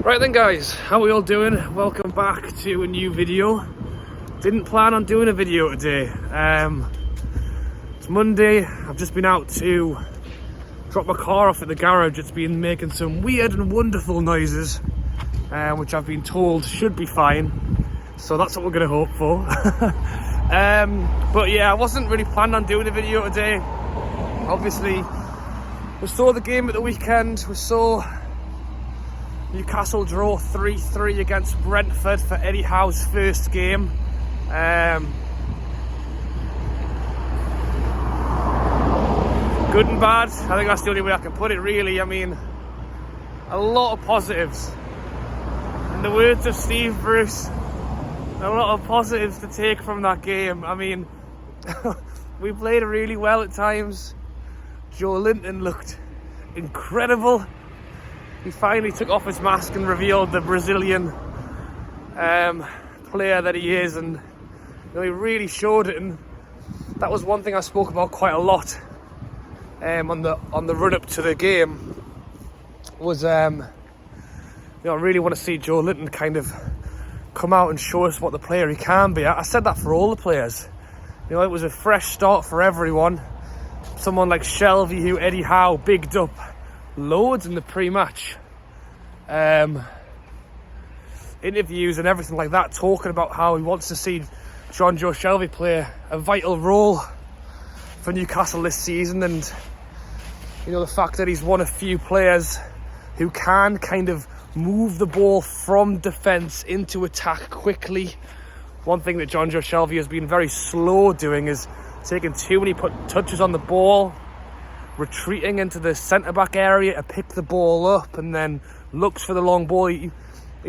Right then guys, how are we all doing? Welcome back to a new video. Didn't plan on doing a video today. It's Monday. I've just been out to drop my car off at the garage. It's been making some weird and wonderful noises, which I've been told should be fine. So that's what we're going to hope for. But yeah, I wasn't really planning on doing a video today. Obviously, we saw the game at the weekend. We saw Newcastle draw 3-3 against Brentford for Eddie Howe's first game. Good and bad. I think that's the only way I can put it, really. I mean, a lot of positives. In the words of Steve Bruce, a lot of positives to take from that game. I mean, we played really well at times. Joe Linton looked incredible. He finally took off his mask and revealed the Brazilian player that he is, and he really showed it. And that was one thing I spoke about quite a lot on the run up to the game. Was I really want to see Joe Linton kind of come out and show us what the player he can be. I said that for all the players. It was a fresh start for everyone. Someone like Shelvey, who Eddie Howe bigged up loads in the pre-match interviews and everything like that, talking about how he wants to see John Joe Shelvey play a vital role for Newcastle this season, and the fact that he's one of few players who can kind of move the ball from defence into attack quickly. One thing that John Joe Shelvey has been very slow doing is taking too many touches on the ball, retreating into the centre-back area to pick the ball up and then looks for the long ball. He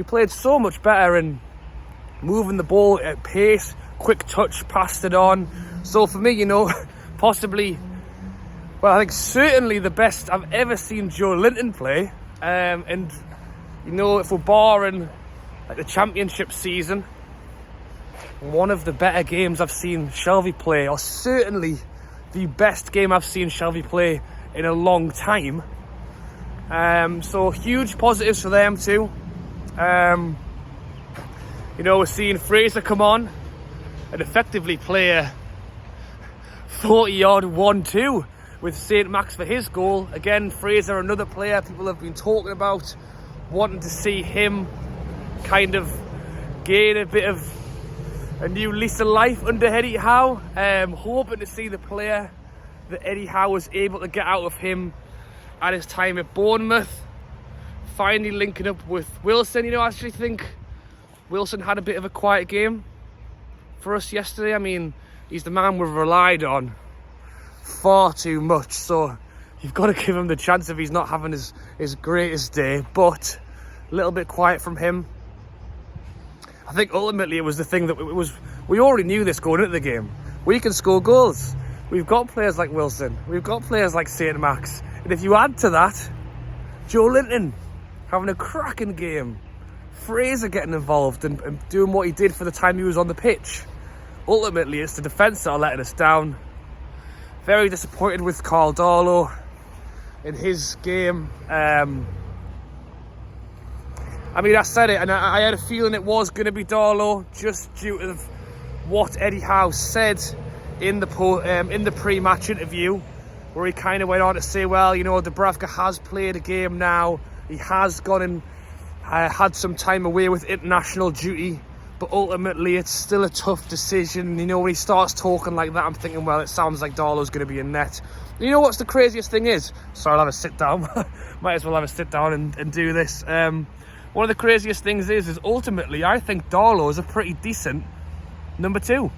played so much better in moving the ball at pace, quick touch, passed it on. So for me, possibly, well, I think certainly the best I've ever seen Joe Linton play. And if we're barring like the championship season, one of the better games I've seen Shelvey play, or certainly the best game I've seen Shelvey play in a long time. So huge positives for them too. We're seeing Fraser come on and effectively play a 40-yard 1-2 with St. Max for his goal. Again, Fraser, another player people have been talking about, wanting to see him kind of gain a bit of a new lease of life under Eddie Howe. Hoping to see the player that Eddie Howe was able to get out of him at his time at Bournemouth. Finally linking up with Wilson. I actually think Wilson had a bit of a quiet game for us yesterday. I mean, he's the man we've relied on far too much, so you've got to give him the chance if he's not having his greatest day. But a little bit quiet from him. I think ultimately it was the thing that we already knew this going into the game. We can score goals. We've got players like Wilson. We've got players like St. Max. And if you add to that, Joe Linton having a cracking game, Fraser getting involved and doing what he did for the time he was on the pitch. Ultimately, it's the defence that are letting us down. Very disappointed with Carl Darlow in his game. I said it, and I had a feeling it was going to be Darlow, just due to what Eddie Howe said in the pre-match interview, where he kind of went on to say, well, Dubravka has played a game now. He has gone and had some time away with international duty, but ultimately it's still a tough decision. When he starts talking like that, I'm thinking, well, it sounds like Darlow's going to be in net. What's the craziest thing is? Sorry, I'll have a sit down. Might as well have a sit down and do this. One of the craziest things is ultimately I think Darlow is a pretty decent number two.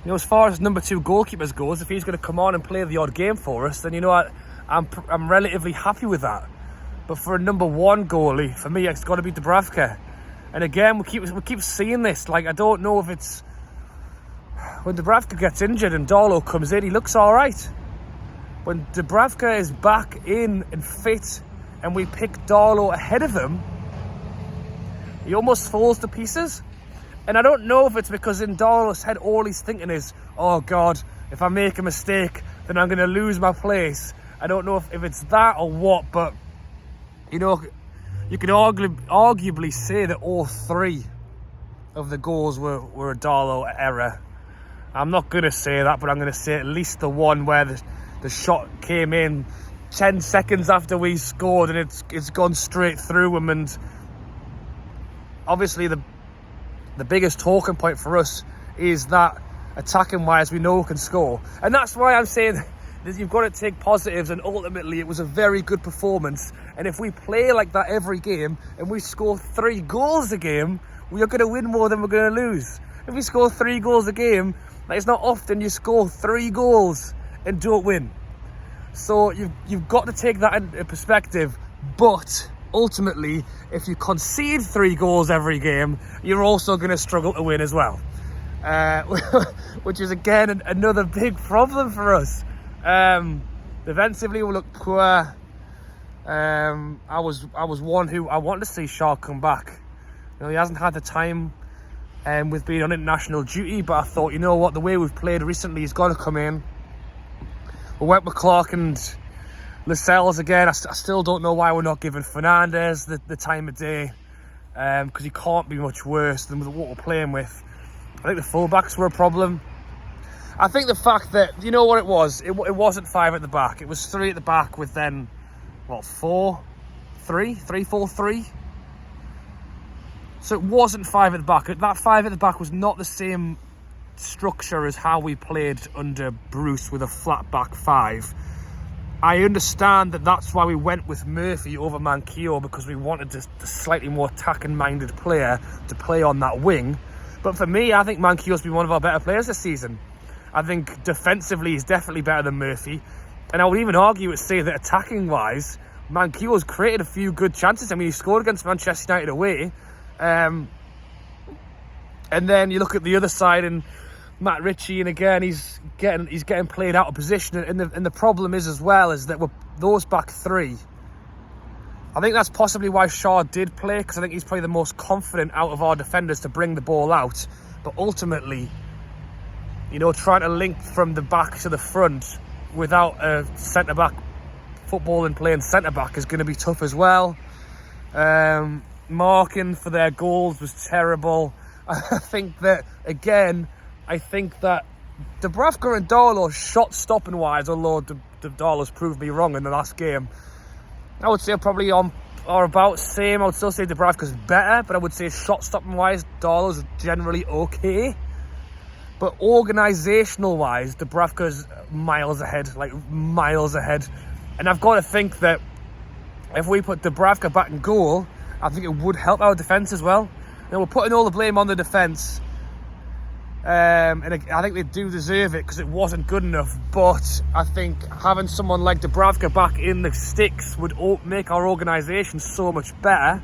As far as number two goalkeepers goes, if he's going to come on and play the odd game for us, then I'm relatively happy with that. But for a number one goalie, for me, it's got to be Dubravka. And again, we keep seeing this. Like, I don't know if it's when Dubravka gets injured and Darlow comes in, he looks all right. When Dubravka is back in and fit, and we pick Darlow ahead of him, he almost falls to pieces. And I don't know if it's because in Darlow's head all he's thinking is, oh God, if I make a mistake, then I'm going to lose my place. I don't know if it's that or what, but you could arguably say that all 3 of the goals were a Darlow error. I'm not going to say that, but I'm going to say at least the one where the shot came in 10 seconds after we scored and it's gone straight through him. And obviously the biggest talking point for us is that attacking wise we know we can score, and that's why I'm saying that you've got to take positives, and ultimately it was a very good performance. And if we play like that every game and we score 3 goals a game, we are going to win more than we're going to lose. If we score 3 goals a game, like, it's not often you score 3 goals and don't win. So you've got to take that into perspective. But ultimately, if you concede 3 goals every game, you're also going to struggle to win as well, which is again another big problem for us. Defensively, we look poor. I was one who I wanted to see Shaw come back. You know, he hasn't had the time with being on international duty, but I thought, you know what, the way we've played recently, he's got to come in. We went with Clark and Lascelles again. I still don't know why we're not giving Fernandez the time of day, because he can't be much worse than what we're playing with. I think the fullbacks were a problem. I think the fact that, you know what it was? It wasn't 5 at the back. It was 3 at the back with then, what, 3-4-3? So it wasn't 5 at the back. That 5 at the back was not the same structure as how we played under Bruce with a flat back 5. I understand that that's why we went with Murphy over Manquillo, because we wanted a slightly more attacking-minded player to play on that wing. But for me, I think Manquillo's been one of our better players this season. I think defensively he's definitely better than Murphy. And I would even argue say that attacking-wise, Manquillo's created a few good chances. I mean, he scored against Manchester United away. And then you look at the other side and Matt Ritchie, and again he's getting played out of position. And the problem is as well is that those back 3. I think that's possibly why Shaw did play, because I think he's probably the most confident out of our defenders to bring the ball out. But ultimately, you know, trying to link from the back to the front without a centre-back football and playing centre-back is going to be tough as well. Marking for their goals was terrible. I think that Dubravka and Darlow shot stopping wise, although Darlow's proved me wrong in the last game, I would say probably on or about same. I would still say Dubravka's better, but I would say shot stopping wise, Darlow's generally okay. But organisational wise, Dubravka's miles ahead. And I've got to think that if we put Dubravka back in goal, I think it would help our defence as well. You know, we're putting all the blame on the defence. And I think they do deserve it because it wasn't good enough. But I think having someone like Dubravka back in the sticks would make our organisation so much better.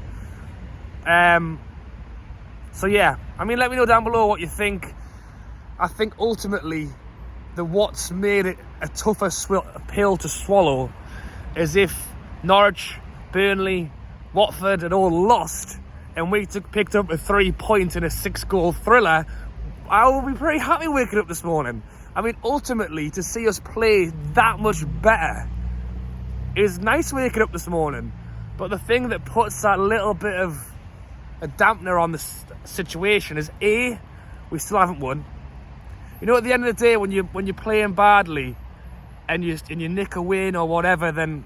So yeah, I mean, let me know down below what you think. I think ultimately what's made it a tougher pill to swallow is if Norwich, Burnley, Watford had all lost and we picked up a 3 point in a 6-goal thriller, I will be pretty happy waking up this morning. I mean, ultimately, to see us play that much better is nice waking up this morning. But the thing that puts that little bit of a dampener on the situation is A, we still haven't won. You know, at the end of the day, when you're playing badly and you nick a win or whatever, then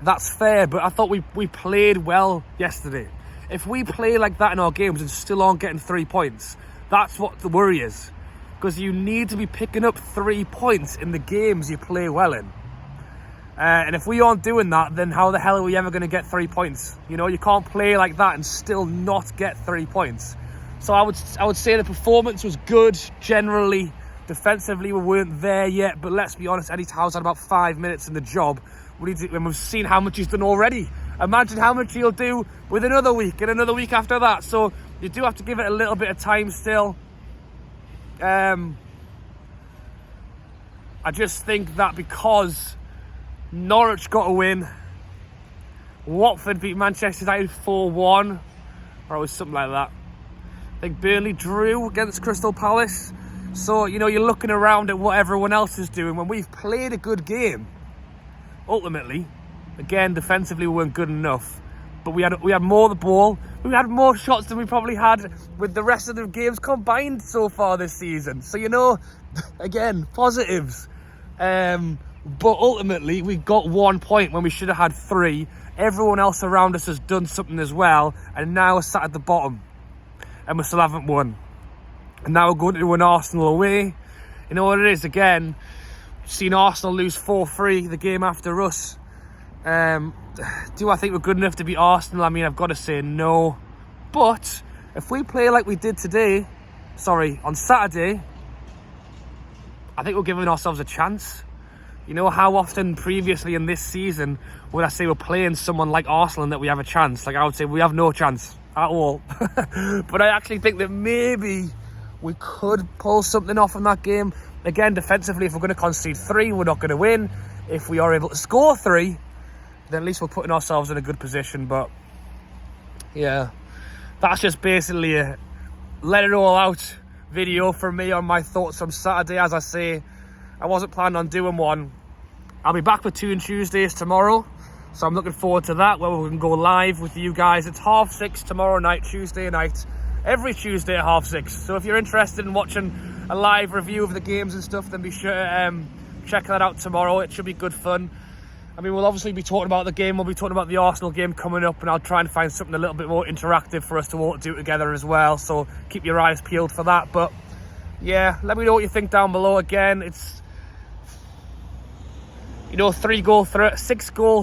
that's fair. But I thought we played well yesterday. If we play like that in our games and still aren't getting 3 points, that's what the worry is. Because you need to be picking up 3 points in the games you play well in. And if we aren't doing that, then how the hell are we ever going to get 3 points? You know, you can't play like that and still not get 3 points. So I would say the performance was good generally. Defensively, we weren't there yet. But let's be honest, Eddie Howe's had about 5 minutes in the job. And we've seen how much he's done already. Imagine how much he'll do with another week and another week after that. So you do have to give it a little bit of time still. I just think that because Norwich got a win, Watford beat Manchester United 4-1, or it was something like that. I think Burnley drew against Crystal Palace. So, you know, you're looking around at what everyone else is doing when we've played a good game. Ultimately, again, defensively we weren't good enough. but we had more of the ball. We had more shots than we probably had with the rest of the games combined so far this season. So, you know, again, positives. But ultimately, we got 1 point when we should have had 3. Everyone else around us has done something as well, and now we're sat at the bottom, and we still haven't won. And now we're going to win Arsenal away. You know what it is, again, seen Arsenal lose 4-3 the game after us. Do I think we're good enough to beat Arsenal? I mean, I've got to say no. But if we play like we did on Saturday, I think we're giving ourselves a chance. You know, how often previously in this season would I say we're playing someone like Arsenal and that we have a chance? Like, I would say we have no chance at all. But I actually think that maybe we could pull something off in that game. Again, defensively, if we're going to concede 3, we're not going to win. If we are able to score 3, then at least we're putting ourselves in a good position. But yeah, that's just basically a let it all out video from me on my thoughts from Saturday. As I say, I wasn't planning on doing one. I'll be back with 2 and Tuesdays tomorrow, so I'm looking forward to that, where we can go live with you guys. It's 6:30 tomorrow night, Tuesday night, every Tuesday at 6:30. So if you're interested in watching a live review of the games and stuff, then be sure to check that out tomorrow. It should be good fun. I mean, we'll obviously be talking about the game. We'll be talking about the Arsenal game coming up, and I'll try and find something a little bit more interactive for us to all do together as well. So keep your eyes peeled for that. But yeah, let me know what you think down below. Again, it's, you know, 6-goal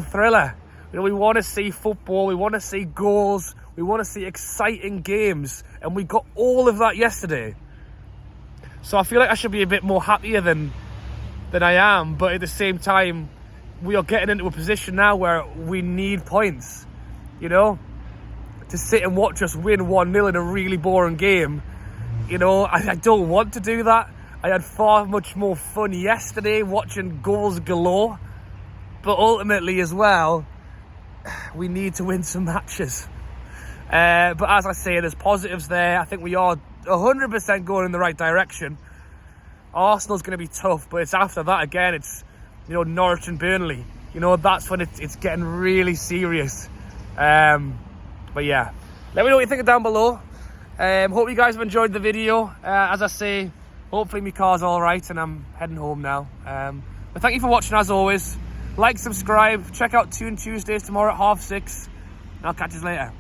thriller. You know, we want to see football. We want to see goals. We want to see exciting games. And we got all of that yesterday. So I feel like I should be a bit more happier than I am. But at the same time, we are getting into a position now where we need points. You know, to sit and watch us win 1-0 in a really boring game. You know, I don't want to do that. I had far much more fun yesterday watching goals galore. But ultimately as well, we need to win some matches. But as I say, there's positives there. I think we are 100% going in the right direction. Arsenal's going to be tough, but it's after that again. It's, you know, Norwich and Burnley. You know, that's when it's getting really serious. But yeah, let me know what you think down below. Hope you guys have enjoyed the video. As I say, hopefully my car's all right and I'm heading home now. But thank you for watching as always. Like, subscribe, check out 2 and Tuesdays tomorrow at 6:30. And I'll catch you later.